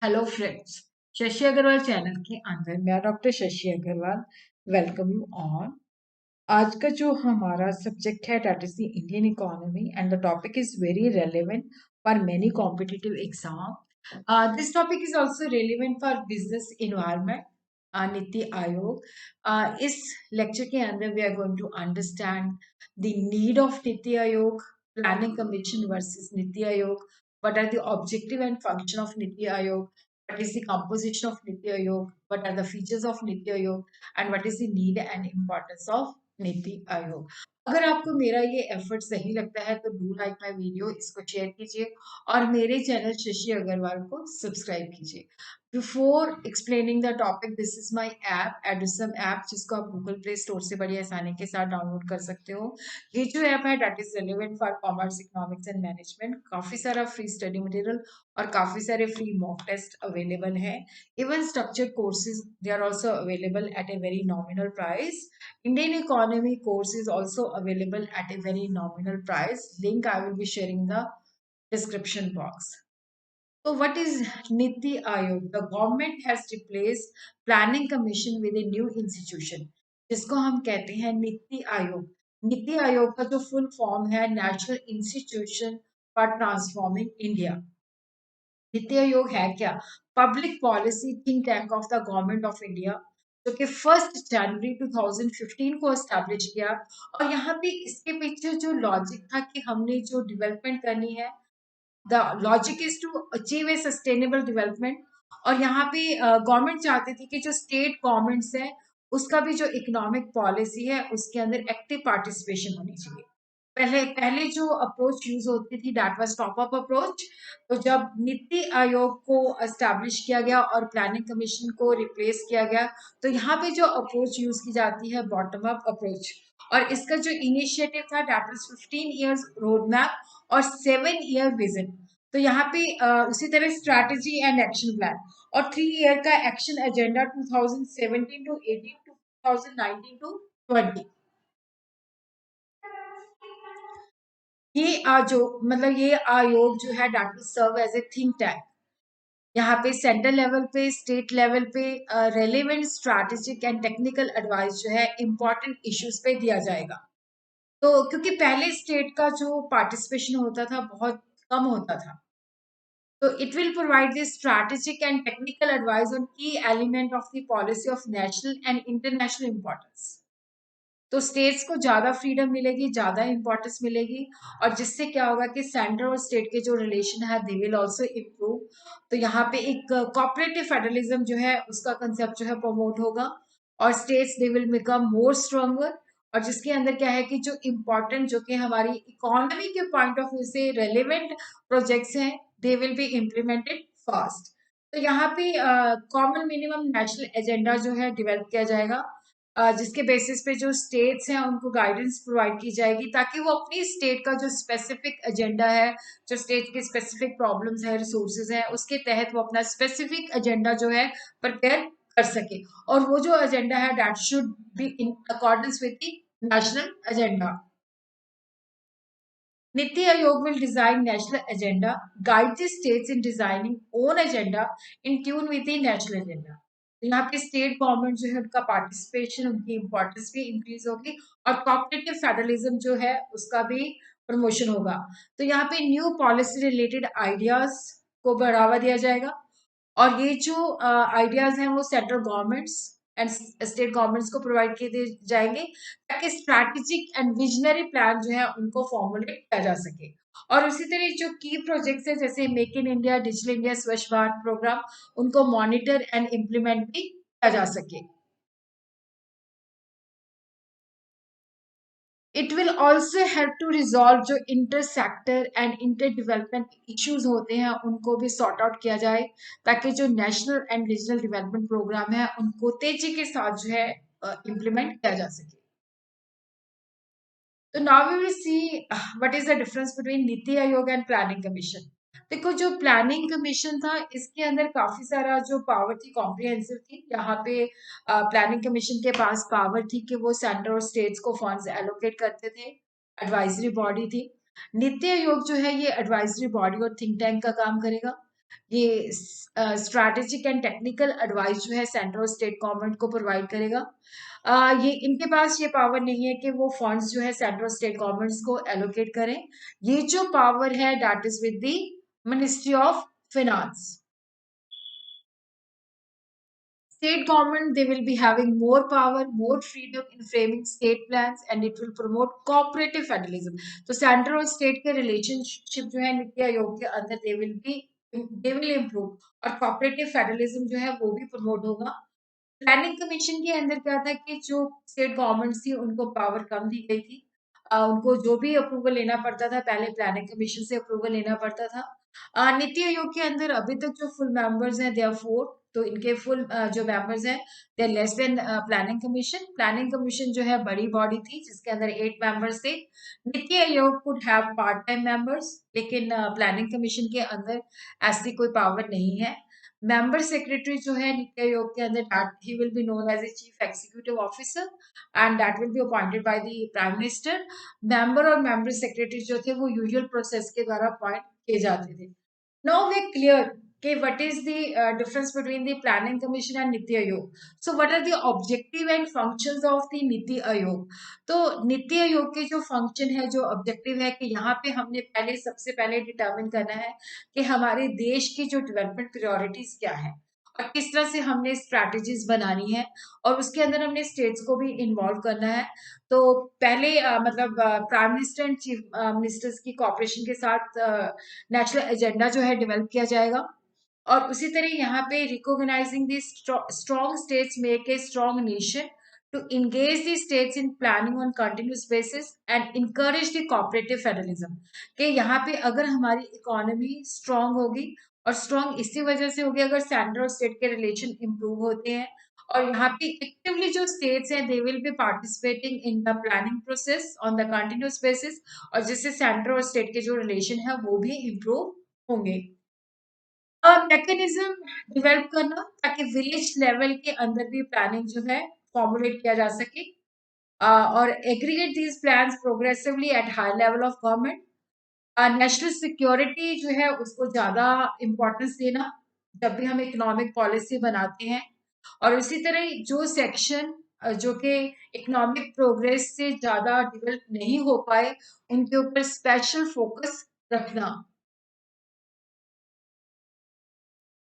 Hello friends, Shashi Agarwal channel के अंदर मैं doctor Shashi Agarwal welcome you on. आज का जो हमारा सब्जेक्ट है that is the Indian economy and the topic is very relevant for many competitive exam. This topic is also relevant for business environment. NITI Aayog. इस lecture के अंदर we are going to understand the need of NITI Aayog, planning commission versus NITI Aayog, what are the objective and function of Niti Aayog, what is the composition of Niti Aayog, what are the features of Niti Aayog, and what is the need and importance of Niti Aayog. अगर आपको मेरा ये effort सही लगता है तो do like my video, इसको share कीजिए और मेरे चैनल शशि अग्रवाल को सब्सक्राइब कीजिए। Before explaining the topic, this is my app Edusum app, जिसको आप गूगल प्ले स्टोर से बड़ी आसानी के साथ डाउनलोड कर सकते हो। ये जो ऐप है that is relevant for commerce, economics and management. काफी सारा फ्री स्टडी मटेरियल और काफी सारे फ्री मॉक टेस्ट अवेलेबल है। Even structured courses they are also available at a very nominal price. Indian economy course is also available at a very nominal price. Link I will be sharing the description box. So what is Niti Aayog? The government has replaced Planning Commission with a new institution, जिसको हम कहते हैं नीति आयोग। नीति आयोग का जो full form है national institution for transforming India. NITI Aayog है क्या? Public policy think tank of the government of India, जो कि 1 जनवरी 2015 को एस्टैब्लिश किया। और यहाँ पे इसके पीछे जो लॉजिक था कि हमने जो डेवलपमेंट करनी है, the logic is to achieve a sustainable development. और यहाँ पे गवर्नमेंट चाहती थी कि जो स्टेट गवर्नमेंट्स है उसका भी जो इकोनॉमिक पॉलिसी है उसके अंदर एक्टिव पार्टिसिपेशन होनी चाहिए। पहले पहले जो अप्रोच यूज होती थी that was top up approach. तो जब नीति आयोग को एस्टैब्लिश किया गया और प्लानिंग कमीशन को रिप्लेस किया गया, तो यहाँ पे जो अप्रोच यूज की जाती है बॉटम अप अप्रोच। और इसका जो इनिशिएटिव था that was 15 years road map और 7 ईयर विजन। तो यहाँ पे उसी तरह स्ट्रैटेजी एंड एक्शन प्लान और 3 ईयर का action agenda 2017 to 18 to 2019 to 20। ये जो मतलब ये आयोग जो है that will serve as a think tank. यहाँ पे सेंट्रल लेवल पे, स्टेट लेवल पे relevant strategic and technical advice जो है इंपॉर्टेंट इश्यूज पे दिया जाएगा। तो क्योंकि पहले स्टेट का जो पार्टिसिपेशन होता था बहुत कम होता था, तो it will provide the strategic and technical advice on key element of the policy of national and international importance. तो स्टेट्स को ज्यादा फ्रीडम मिलेगी, ज्यादा इंपॉर्टेंस मिलेगी, और जिससे क्या होगा कि सेंटर और स्टेट के जो रिलेशन है दे विल आल्सो इम्प्रूव। तो यहाँ पे एक कोऑपरेटिव फेडरलिज्म जो है उसका कंसेप्ट जो है प्रमोट होगा और states they will become more stronger. और जिसके अंदर क्या है कि जो इम्पोर्टेंट जो कि हमारी इकोनॉमी के पॉइंट ऑफ व्यू से रेलेवेंट प्रोजेक्ट्स हैं दे विल बी इम्प्लीमेंटेड फास्ट। तो यहाँ पे कॉमन मिनिमम नेशनल एजेंडा जो है डेवलप किया जाएगा, जिसके बेसिस पे जो स्टेट्स हैं उनको गाइडेंस प्रोवाइड की जाएगी ताकि वो अपनी स्टेट का जो स्पेसिफिक एजेंडा है, जो स्टेट के स्पेसिफिक प्रॉब्लम्स है, रिसोर्सेज है, उसके तहत वो अपना स्पेसिफिक एजेंडा जो है प्रिपेयर कर सके। और वो जो एजेंडा है that should be in accordance with the national agenda. Niti Aayog will design national agenda, guide the states in designing own agenda in tune with the national agenda. तो यहाँ पे स्टेट गवर्नमेंट जो है उनका participation, उनकी importance भी increase होगी और कॉपरेटिव फेडरलिज्म जो है उसका भी प्रमोशन होगा। तो यहाँ पे न्यू पॉलिसी रिलेटेड आइडियाज को बढ़ावा दिया जाएगा और ये जो आइडियाज हैं वो central governments and state governments को प्रोवाइड किए दिए जाएंगे ताकि स्ट्रैटेजिक एंड विजनरी प्लान जो है उनको फॉर्मुलेट किया जा सके। और उसी तरह जो की प्रोजेक्ट्स है जैसे make in India, digital India, Swachh Bharat programme, उनको मॉनिटर एंड इम्प्लीमेंट भी किया जा सके। It will also help to resolve जो inter sector and inter development issues होते हैं उनको भी सॉर्ट आउट किया जाए ताकि जो national and regional development program है उनको तेजी के साथ जो है इम्प्लीमेंट किया जा सके। तो now we will see what is the difference between NITI Aayog and planning commission. देखो जो प्लानिंग कमीशन था इसके अंदर काफी सारा जो पावर थी कॉम्प्रिहेंसिव थी। यहाँ पे प्लानिंग कमीशन के पास पावर थी कि वो सेंटर और स्टेट्स को फंड्स एलोकेट करते थे, एडवाइजरी बॉडी थी। नीति आयोग जो है ये एडवाइजरी बॉडी और थिंक टैंक का काम करेगा। ये स्ट्रैटेजिक एंड टेक्निकल एडवाइस जो है सेंट्रल और स्टेट गवर्नमेंट को प्रोवाइड करेगा। ये इनके पास ये पावर नहीं है कि वो फंड्स जो है सेंट्रल स्टेट गवर्नमेंट्स को एलोकेट करें। ये जो पावर है that is with the ministry of finance. State government, they will be having more power, more freedom in framing state plans, and it will promote cooperative federalism. तो central और state के relationship जो है नीति आयोग के अंदर they will improve, और cooperative federalism जो है वो भी प्रमोट होगा। प्लानिंग कमीशन के अंदर क्या था कि जो स्टेट गवर्नमेंट थी उनको पावर कम दी गई थी। उनको जो भी अप्रूवल लेना पड़ता था पहले प्लानिंग कमीशन से अप्रूवल लेना पड़ता था। नीति आयोग के अंदर अभी तक जो फुल मेंबर्स हैं दे आर 4, तो इनके फुल जो मेंबर्स हैं they are less than planning commission. Planning commission जो है बड़ी बॉडी थी जिसके अंदर 8 मेंबर्स थे। नीति आयोग could have part time members, लेकिन प्लानिंग कमीशन के अंदर ऐसी कोई पावर नहीं है। मेंबर सेक्रेटरी जो है नीति आयोग के अंदर that he will be known as a chief executive officer and that will be appointed by the prime minister. Member और मेंबर सेक्रेटरी जो थे वो यूजुअल प्रोसेस के द्वारा अपॉइंट किए जाते थे। Now we're clear. Okay, what is the difference between the Planning Commission and Niti Aayog? So, what are the objective and functions of the Niti Aayog? तो नीति आयोग के जो फंक्शन है, जो ऑब्जेक्टिव है कि यहाँ पे हमने सबसे पहले डिटरमिन करना है कि हमारे देश की जो डेवलपमेंट प्रायोरिटीज क्या है और किस तरह से हमने स्ट्रैटेजीज बनानी है, और उसके अंदर हमने स्टेट्स को भी इन्वॉल्व करना है। तो पहले मतलब prime minister and chief ministers की कॉपरेशन के साथ नेशनल एजेंडा जो है डेवलप किया जाएगा। और उसी तरह यहाँ पे recognising the strong states make a strong nation to engage the states in planning on continuous basis and encourage the cooperative federalism। कि यहाँ पे अगर हमारी इकोनॉमी स्ट्रांग होगी, और स्ट्रांग इसी वजह से होगी अगर सेंट्रल और स्टेट के रिलेशन इंप्रूव होते हैं, और यहाँ पे एक्टिवली जो स्टेट्स हैं दे will be participating in the planning process on the continuous basis, और जिससे सेंट्रल और स्टेट के जो रिलेशन है वो भी इंप्रूव होंगे। मैकेनिज्म डेवलप करना ताकि विलेज लेवल के अंदर भी प्लानिंग जो है फॉर्मुलेट किया जा सके, और aggregate these plans progressively at high level of government. National security जो है उसको ज्यादा इम्पोर्टेंस देना जब भी हम इकोनॉमिक पॉलिसी बनाते हैं, और उसी तरह जो सेक्शन जो कि इकोनॉमिक प्रोग्रेस से ज्यादा डेवलप नहीं हो पाए उनके ऊपर स्पेशल फोकस रखना।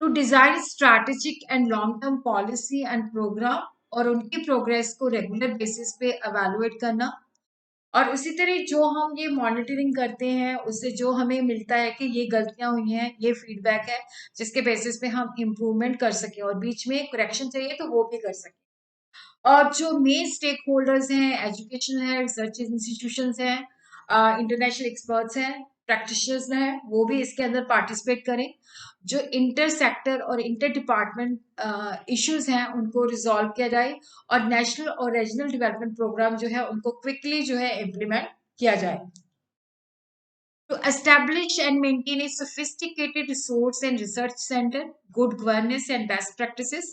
To design strategic and long term policy and program, और उनकी प्रोग्रेस को रेगुलर बेसिस पे एवेलुएट करना। और उसी तरह जो हम ये मॉनिटरिंग करते हैं उससे जो हमें मिलता है कि ये गलतियां हुई हैं, ये फीडबैक है जिसके बेसिस पे हम इम्प्रूवमेंट कर सकें, और बीच में करेक्शन चाहिए तो वो भी कर सकें। और जो मेन स्टेक होल्डर्स हैं, एजुकेशन है, रिसर्च इंस्टीट्यूशंस हैं, इंटरनेशनल एक्सपर्ट्स हैं, प्रैक्टिशनर्स हैं, वो भी इसके अंदर पार्टिसिपेट करें। जो इंटर सेक्टर और इंटर डिपार्टमेंट इश्यूज हैं उनको रिजॉल्व किया जाए, और नेशनल और रीजनल डेवलपमेंट प्रोग्राम जो है उनको क्विकली जो है इम्प्लीमेंट किया जाए। To establish and maintain a sophisticated resource and research center, good governance and best practices,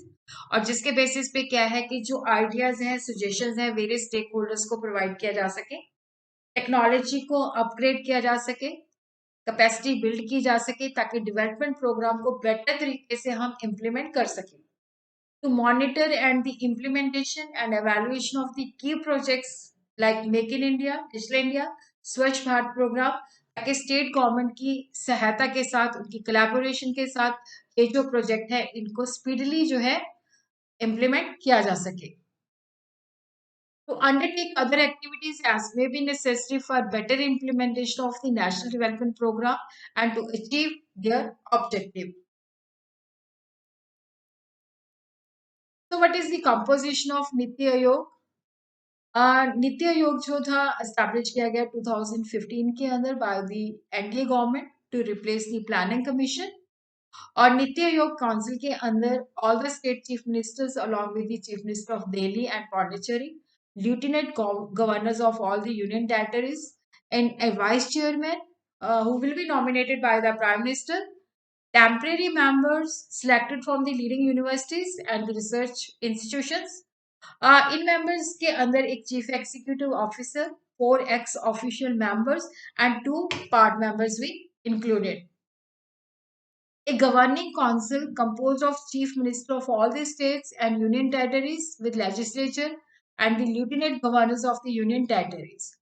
और जिसके बेसिस पे क्या है कि जो आइडियाज हैं, सजेशंस हैं, वेरियस स्टेक होल्डर्स को प्रोवाइड किया जा सके, टेक्नोलॉजी को अपग्रेड किया जा सके, कैपेसिटी बिल्ड की जा सके ताकि डेवलपमेंट प्रोग्राम को बेटर तरीके से हम इम्प्लीमेंट कर सकें। To monitor and the implementation and evaluation of the key projects like Make in India, Digital India, स्वच्छ भारत प्रोग्राम, ताकि स्टेट गवर्नमेंट की सहायता के साथ, उनकी कोलैबोरेशन के साथ ये जो प्रोजेक्ट है इनको स्पीडली जो है इम्प्लीमेंट किया जा सके। To undertake other activities as may be necessary for better implementation of the national development program and to achieve their objective. So what is the composition of Niti Aayog? NITI Aayog जो था establish किया गया 2015 के अंदर by the NDA government to replace the planning commission. और NITI Aayog council के अंदर all the state chief ministers along with the chief minister of Delhi and Pondicherry, lieutenant governors of all the union territories, and a vice chairman who will be nominated by the prime minister, temporary members selected from the leading universities and the research institutions। In members के अंदर एक chief executive officer, 4 x official members and 2 part members भी included. A governing council composed of chief minister of all the states and union territories with legislature and the lieutenant governors of the union territories.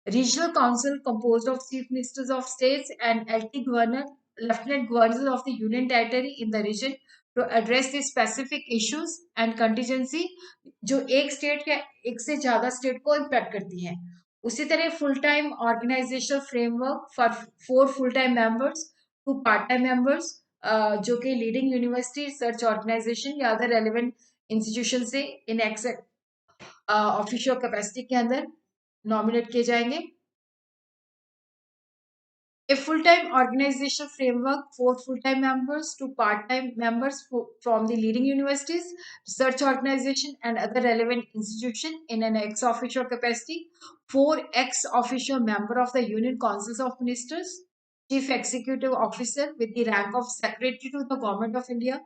Regional council composed of chief ministers of states and LT governor, lieutenant governors of the union territory in the region to address the specific issues and contingency जो एक state या एक से ज्यादा state को impact करती हैं. उसी तरह full time organizational framework for 4 full time members, 2 part time members जो कि लीडिंग यूनिवर्सिटी रिसर्च ऑर्गेनाइजेशन या अदर रेलिवेंट इंस्टीट्यूशन से इन ऑफिशियल कैपेसिटी के अंदर नॉमिनेट किए जाएंगे. A full-time organizational framework, 4 full-time members, 2 part-time members from the leading universities, research organization and other relevant institution in an ex-officio capacity, 4 ex-officio member of the Union Councils of Ministers, chief executive officer with the rank of secretary to the government of India,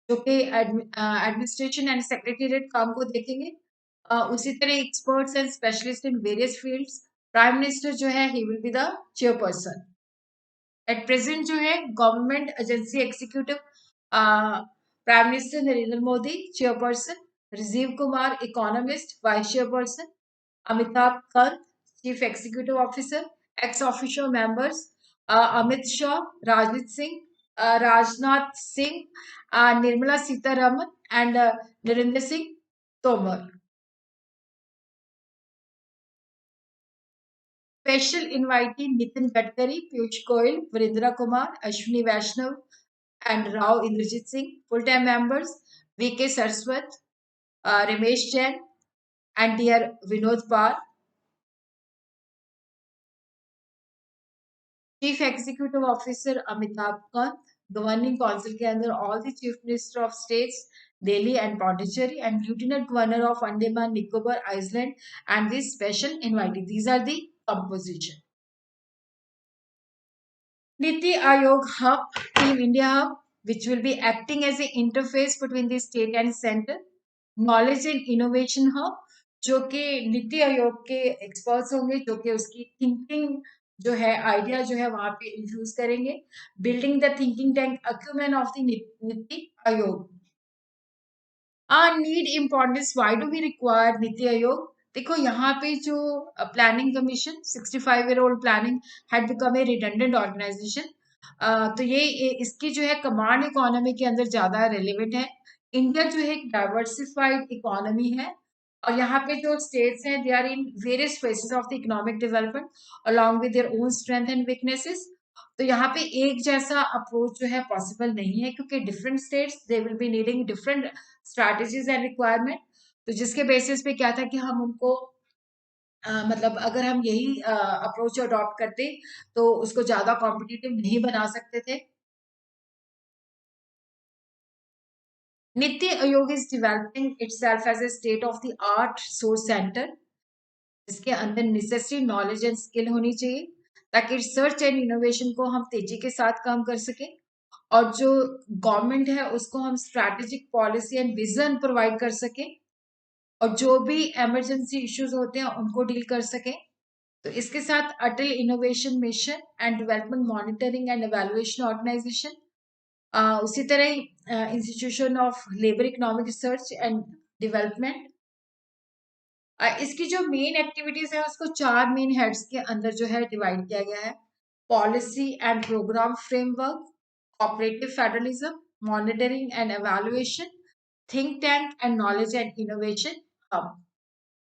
जो कि administration and secretariat काम को देखेंगे. उसी तरह experts and specialist in various fields. Prime minister जो है he will be the chairperson. At present जो है government agency executive prime minister Narendra Modi chairperson, Rajiv Kumar economist vice chairperson, Amitabh Kant chief executive officer, ex official members Amit Shah, Rajnath Singh, Nirmala Sitharaman and Narendra Singh Tomar. Special invitee Nitin Gadkari, Piyush Goyal, Virendra Kumar, Ashwini Vaishnav, and Rao Indrajit Singh. Full-time members V.K. Saraswat, Ramesh Jain, and dear Vinod Pal. Chief Executive Officer Amitabh Kant, Governing Council के अंदर all the Chief Minister of States, Delhi and Pondicherry, and Lieutenant Governor of Andaman Nicobar Island, and this special invitee. These are the composition. Niti Aayog Hub, Team India Hub, which will be acting as an interface between the state and center. Knowledge and Innovation Hub, जो कि नीति आयोग के experts होंगे जो कि उसकी thinking जो है आइडिया जो है वहां पे इंफ्यूज करेंगे. Building the thinking tank acumen of the NITI Aayog. Need importance, why do we require NITI Aayog. देखो यहाँ पे जो planning commission 65-year-old planning had become a redundant organisation. तो ये इसकी जो है कमांड इकोनॉमी के अंदर ज्यादा रेलिवेंट है. इंडिया जो है एक डाइवर्सिफाइड इकोनॉमी है और यहाँ पे जो स्टेट्स हैं they are in various phases of the economic development along with their own strength and weaknesses. तो यहाँ पे एक जैसा अप्रोच जो है पॉसिबल नहीं है क्योंकि different states they will be needing different strategies and requirement. तो जिसके बेसिस पे क्या था कि हम उनको मतलब अगर हम यही अप्रोच अडॉप्ट करते तो उसको ज्यादा कॉम्पिटिटिव नहीं बना सकते थे. NITI Aayog is developing itself as a state of the art source center जिसके अंदर नेसेसरी नॉलेज एंड स्किल होनी चाहिए ताकि रिसर्च एंड इनोवेशन को हम तेजी के साथ काम कर सकें और जो गवर्नमेंट है उसको हम strategic policy and vision provide कर सकें और जो भी इमरजेंसी इश्यूज होते हैं उनको डील कर सकें. तो इसके साथ Atal innovation mission and development monitoring and evaluation organisation, उसी तरह institution of labour economic research and development. इसकी जो मेन एक्टिविटीज है उसको 4 मेन हेड्स के अंदर जो है डिवाइड किया गया है. Policy and program framework, cooperative federalism, monitoring and evaluation, think tank and knowledge and innovation hub.